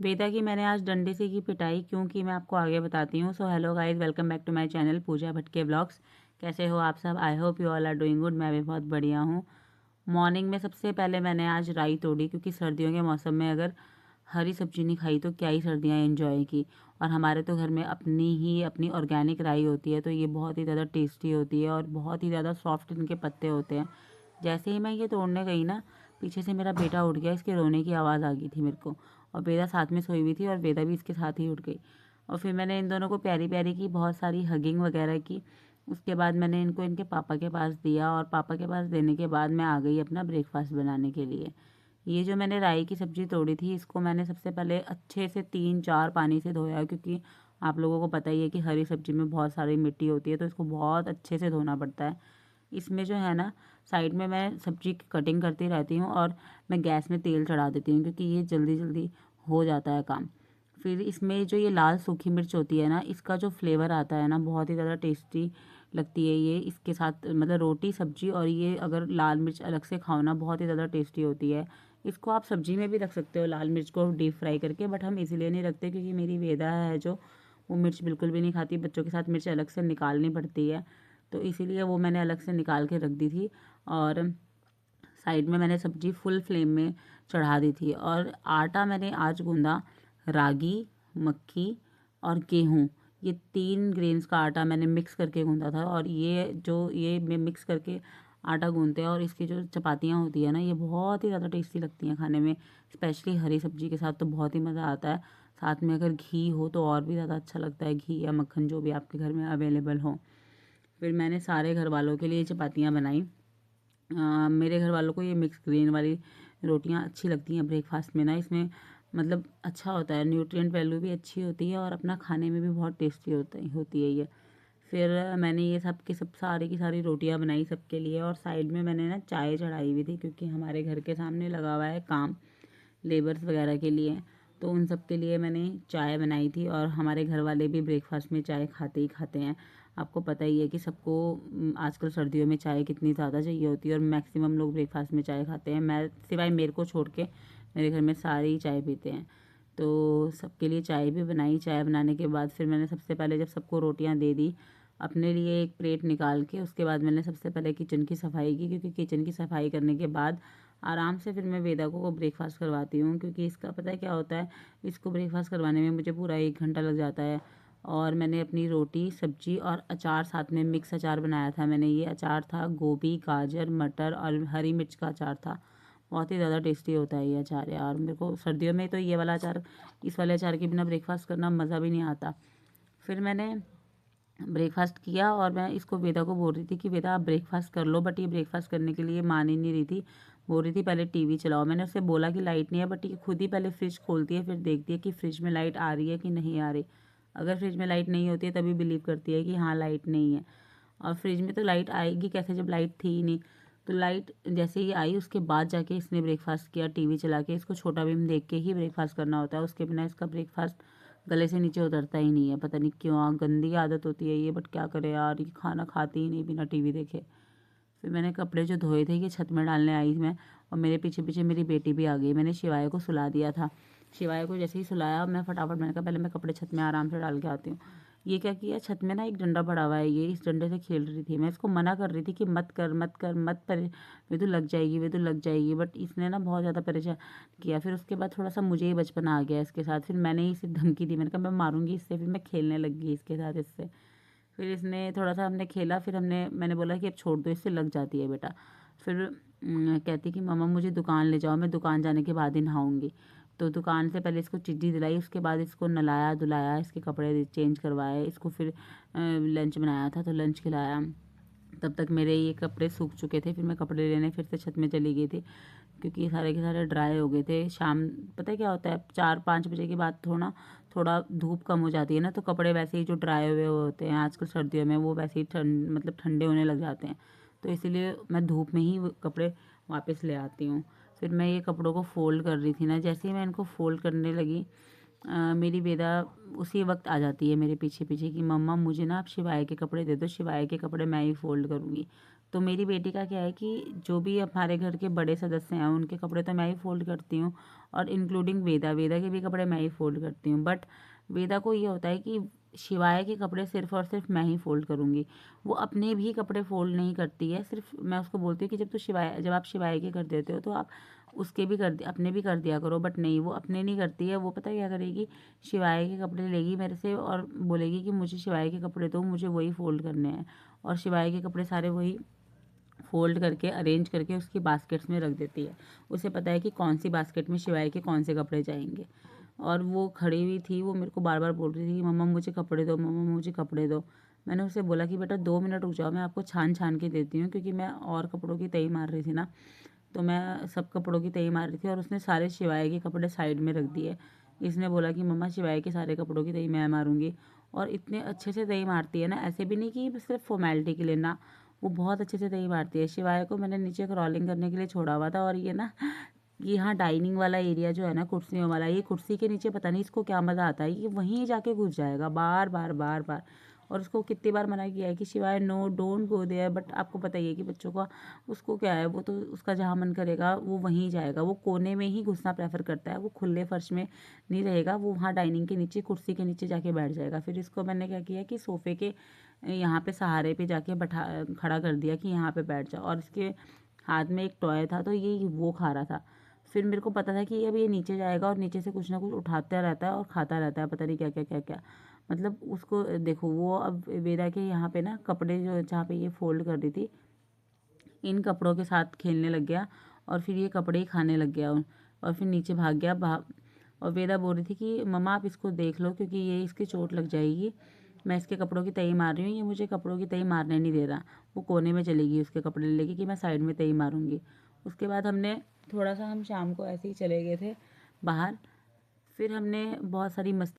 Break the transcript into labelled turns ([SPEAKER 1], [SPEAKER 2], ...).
[SPEAKER 1] वेदा की मैंने आज डंडे से की पिटाई क्यों की मैं आपको आगे बताती हूँ। So hello guys, welcome back to my channel Pooja Bhatke vlogs. कैसे हो आप सब? I hope you all are doing good. मैं भी बहुत बढ़िया हूँ। मॉर्निंग में सबसे पहले मैंने आज राई तोड़ी, क्योंकि सर्दियों के मौसम में अगर हरी सब्जी नहीं खाई तो क्या ही सर्दियाँ एंजॉय की। और हमारे तो घर में अपनी ऑर्गेनिक राई होती है, तो ये बहुत ही ज़्यादा टेस्टी होती है और बहुत ही ज़्यादा सॉफ्ट इनके पत्ते होते हैं। जैसे ही मैं ये तोड़ने गई ना, पीछे से मेरा बेटा उठ गया। इसके रोने की आवाज़ आ गई थी मेरे को, और वेदा साथ में सोई हुई थी और वेदा भी इसके साथ ही उठ गई। और फिर मैंने इन दोनों को प्यारी प्यारी की, बहुत सारी हगिंग वगैरह की। उसके बाद मैंने इनको इनके पापा के पास दिया, और पापा के पास देने के बाद मैं आ गई अपना ब्रेकफास्ट बनाने के लिए। ये जो मैंने राई की सब्ज़ी तोड़ी थी, इसको मैंने सबसे पहले अच्छे से 3-4 पानी से धोया, क्योंकि आप लोगों को पता ही है कि हरी सब्जी में बहुत सारी मिट्टी होती है, तो इसको बहुत अच्छे से धोना पड़ता है। इसमें जो है ना, साइड में मैं सब्जी की कटिंग करती रहती हूँ और मैं गैस में तेल चढ़ा देती हूँ, क्योंकि ये जल्दी जल्दी हो जाता है काम। फिर इसमें जो ये लाल सूखी मिर्च होती है ना, इसका जो फ्लेवर आता है ना, बहुत ही ज़्यादा टेस्टी लगती है ये इसके साथ। मतलब रोटी सब्जी और ये अगर लाल मिर्च अलग से खाओ ना, बहुत ही ज़्यादा टेस्टी होती है। इसको आप सब्जी में भी रख सकते हो, लाल मिर्च को डीप फ्राई करके, बट हम इसीलिए नहीं रखते क्योंकि मेरी वेदा है जो, वो मिर्च बिल्कुल भी नहीं खाती। बच्चों के साथ मिर्च अलग से निकालनी पड़ती है, तो इसीलिए वो मैंने अलग से निकाल के रख दी थी। और साइड में मैंने सब्जी फुल फ्लेम में चढ़ा दी थी। और आटा मैंने आज गूंदा, रागी, मक्की और गेहूँ, ये 3 ग्रेन्स का आटा मैंने मिक्स करके गूंदा था। और ये मैं मिक्स करके आटा गूंदते हैं, और इसकी जो चपातियाँ होती है ना, ये बहुत ही ज़्यादा टेस्टी लगती हैं खाने में। स्पेशली हरी सब्जी के साथ तो बहुत ही मज़ा आता है। साथ में अगर घी हो तो और भी ज़्यादा अच्छा लगता है, घी या मक्खन जो भी आपके घर में अवेलेबल हो। फिर मैंने सारे घर वालों के लिए चपातियाँ बनाई। मेरे घर वालों को ये मिक्स ग्रेन वाली रोटियां अच्छी लगती हैं ब्रेकफास्ट में ना। इसमें मतलब अच्छा होता है, न्यूट्रिएंट वैल्यू भी अच्छी होती है और अपना खाने में भी बहुत टेस्टी होती है ये। फिर मैंने ये सब की सब सारी की सारी रोटियां बनाई सबके लिए, और साइड में मैंने ना चाय चढ़ाई हुई थी, क्योंकि हमारे घर के सामने लगा हुआ है काम लेबर्स वगैरह के लिए। तो उन सब के लिए मैंने चाय बनाई थी, और हमारे घर वाले भी ब्रेकफास्ट में चाय खाते ही खाते हैं। आपको पता ही है कि सबको आजकल सर्दियों में चाय कितनी ज़्यादा चाहिए होती है, और मैक्सिमम लोग ब्रेकफास्ट में चाय खाते हैं। मैं सिवाय मेरे को छोड़ के, मेरे घर में सारे ही चाय पीते हैं। तो सबके लिए चाय भी बनाई। चाय बनाने के बाद फिर मैंने सबसे पहले जब सबको रोटियां दे दी, अपने लिए एक प्लेट निकाल के, उसके बाद मैंने सबसे पहले किचन की सफाई की, क्योंकि किचन की सफाई करने के बाद आराम से फिर मैं वेदा को ब्रेकफास्ट करवाती हूँ। क्योंकि इसका पता है क्या होता है, इसको ब्रेकफास्ट करवाने में मुझे पूरा 1 घंटा लग जाता है। और मैंने अपनी रोटी सब्जी और अचार साथ में मिक्स अचार बनाया था मैंने। ये अचार था गोभी, गाजर, मटर और हरी मिर्च का अचार था। बहुत ही ज़्यादा टेस्टी होता है ये अचार यार। मेरे को सर्दियों में तो ये वाला अचार, इस वाले अचार के बिना ब्रेकफास्ट करना मज़ा भी नहीं आता। फिर मैंने ब्रेकफास्ट किया, और मैं इसको वेदा को बोल रही थी कि वेदा आप ब्रेकफास्ट कर लो, बट ये ब्रेकफास्ट करने के लिए मान ही नहीं रही थी। बोल रही थी पहले टीवी चलाओ। मैंने उससे बोला कि लाइट नहीं है, बट ये खुद ही पहले फ्रिज खोलती है, फिर देखती है कि फ्रिज में लाइट आ रही है कि नहीं आ रही। अगर फ्रिज में लाइट नहीं होती है तभी बिलीव करती है कि हाँ लाइट नहीं है। और फ्रिज में तो लाइट आएगी कैसे जब लाइट थी ही नहीं। तो लाइट जैसे ही आई उसके बाद जाके इसने ब्रेकफास्ट किया टीवी चला के। इसको छोटा भीम देख के ही ब्रेकफास्ट करना होता है, उसके बिना इसका ब्रेकफास्ट गले से नीचे उतरता ही नहीं है। पता नहीं क्यों, गंदी आदत होती है ये, बट क्या करे यार, ये खाना खाती ही नहीं बिना टीवी देखे। फिर मैंने कपड़े जो धोए थे ये छत में डालने आई मैं, और मेरे पीछे पीछे मेरी बेटी भी आ गई। मैंने शिवाय को सुला दिया था। शिवाय को जैसे ही सुलाया, मैं फटाफट मैंने कहा पहले मैं कपड़े छत में आराम से डाल के आती हूँ। ये क्या किया, छत में ना एक डंडा पड़ा हुआ है, ये इस डंडे से खेल रही थी। मैं इसको मना कर रही थी कि मत कर मत कर मत पर, वे तो लग जाएगी वे तो लग जाएगी, बट इसने ना बहुत ज़्यादा परेशान किया। फिर उसके बाद थोड़ा सा मुझे ही बचपन आ गया इसके साथ। फिर मैंने ही इसे धमकी दी, मैंने कहा मैं मारूंगी इससे। फिर मैं खेलने लग गई इसके साथ इससे। फिर इसने थोड़ा सा हमने खेला, फिर मैंने बोला कि अब छोड़ दो, इससे लग जाती है बेटा। फिर कहती कि मम्मा मुझे दुकान ले जाओ, मैं दुकान जाने के बाद ही नहाऊंगी। तो दुकान से पहले इसको चिट्ठी दिलाई, उसके बाद इसको नलाया धुलाया, इसके कपड़े चेंज करवाए, इसको फिर लंच बनाया था तो लंच खिलाया। तब तक मेरे ये कपड़े सूख चुके थे। फिर मैं कपड़े लेने फिर से छत में चली गई थी, क्योंकि सारे के सारे ड्राई हो गए थे। शाम पता है क्या होता है, 4-5 बजे के बाद थोड़ा थोड़ा धूप कम हो जाती है ना, तो कपड़े वैसे ही जो ड्राई हुए होते हैं आजकल सर्दियों में, वो वैसे ही मतलब ठंडे होने लग जाते हैं। तो इसीलिए मैं धूप में ही वो कपड़े वापस ले आती हूँ। फिर मैं ये कपड़ों को फ़ोल्ड कर रही थी ना, जैसे ही मैं इनको फ़ोल्ड करने लगी, मेरी बेदा उसी वक्त आ जाती है मेरे पीछे पीछे कि मम्मा मुझे ना आप शिवाय के कपड़े दे दो, शिवाय के कपड़े मैं ही फ़ोल्ड करूँगी। तो मेरी बेटी का क्या है कि जो भी हमारे घर के बड़े सदस्य हैं उनके कपड़े तो मैं ही फ़ोल्ड करती हूँ, और इंक्लूडिंग वेदा के भी कपड़े मैं ही फ़ोल्ड करती हूँ। बट वेदा को ये होता है कि शिवाय के कपड़े सिर्फ़ और सिर्फ मैं ही फ़ोल्ड करूँगी। वो अपने भी कपड़े फ़ोल्ड नहीं करती है, सिर्फ मैं उसको बोलती हूँ कि जब आप शिवाय के कर देते हो तो आप उसके भी अपने भी कर दिया करो। बट नहीं, वो अपने नहीं करती है। वो पता है क्या करेगी, शिवाय के कपड़े लेगी मेरे से और बोलेगी कि मुझे शिवाय के कपड़े दो, मुझे वही फ़ोल्ड करने हैं। और शिवाय के कपड़े सारे वही फ़ोल्ड करके अरेंज करके उसकी बास्केट्स में रख देती है। उसे पता है कि कौन सी बास्केट में शिवाय के कौन से कपड़े जाएंगे। और वो खड़ी हुई थी, वो मेरे को बार बार बोल रही थी कि मम्मा मुझे कपड़े दो, मम्मा मुझे कपड़े दो। मैंने उसे बोला कि बेटा 2 मिनट रुक जाओ, मैं आपको छान छान के देती हूँ, क्योंकि मैं और कपड़ों की तय मार रही थी ना। तो मैं सब कपड़ों की तय मार रही थी और उसने सारे शिवाय के कपड़े साइड में रख दिए। इसने बोला कि मम्मा शिवाय के सारे कपड़ों की तय मैं मारूंगी। और इतने अच्छे से तय मारती है ना, ऐसे भी नहीं कि सिर्फ फॉर्मेलिटी के लिए ना, वो बहुत अच्छे से तय मारती है। शिवाय को मैंने नीचे क्रॉलिंग करने के लिए छोड़ा हुआ था, और ये ना, ये यहाँ डाइनिंग वाला एरिया जो है ना, कुर्सियों वाला, ये कुर्सी के नीचे पता नहीं इसको क्या मज़ा आता है, ये वहीं जाके घुस जाएगा बार बार बार बार। और उसको कितनी बार मना किया है कि Shivaay no don't go there, but आपको पता ही है कि बच्चों का, उसको क्या है, वो तो उसका जहाँ मन करेगा वो वहीं जाएगा। वो कोने में ही घुसना प्रेफर करता है, वो खुले फर्श में नहीं रहेगा, वो वहाँ डाइनिंग के नीचे कुर्सी के नीचे जाके बैठ जाएगा। फिर इसको मैंने क्या किया कि सोफ़े के यहाँ पे सहारे पे जाके बैठा खड़ा कर दिया कि यहाँ पे बैठ जाओ। और इसके हाथ में एक टॉय था, तो ये वो खा रहा था। फिर मेरे को पता था कि अब ये नीचे जाएगा और नीचे से कुछ ना कुछ उठाता रहता है और खाता रहता है, पता नहीं क्या क्या क्या क्या। मतलब उसको देखो, वो अब वेदा के यहाँ पे ना कपड़े जो जहाँ पे ये फोल्ड कर रही थी, इन कपड़ों के साथ खेलने लग गया, और फिर ये कपड़े ही खाने लग गया, और फिर नीचे भाग गया। और वेदा बोल रही थी कि मम्मा आप इसको देख लो, क्योंकि ये इसकी चोट लग जाएगी, मैं इसके कपड़ों की तई मार रही हूँ, ये मुझे कपड़ों की तई मारने नहीं दे रहा। वो कोने में चली गई उसके कपड़े लेके कि मैं साइड में तई मारूंगी। उसके बाद हमने थोड़ा सा, हम शाम को ऐसे ही चले गए थे बाहर। फिर हमने बहुत सारी मस्ती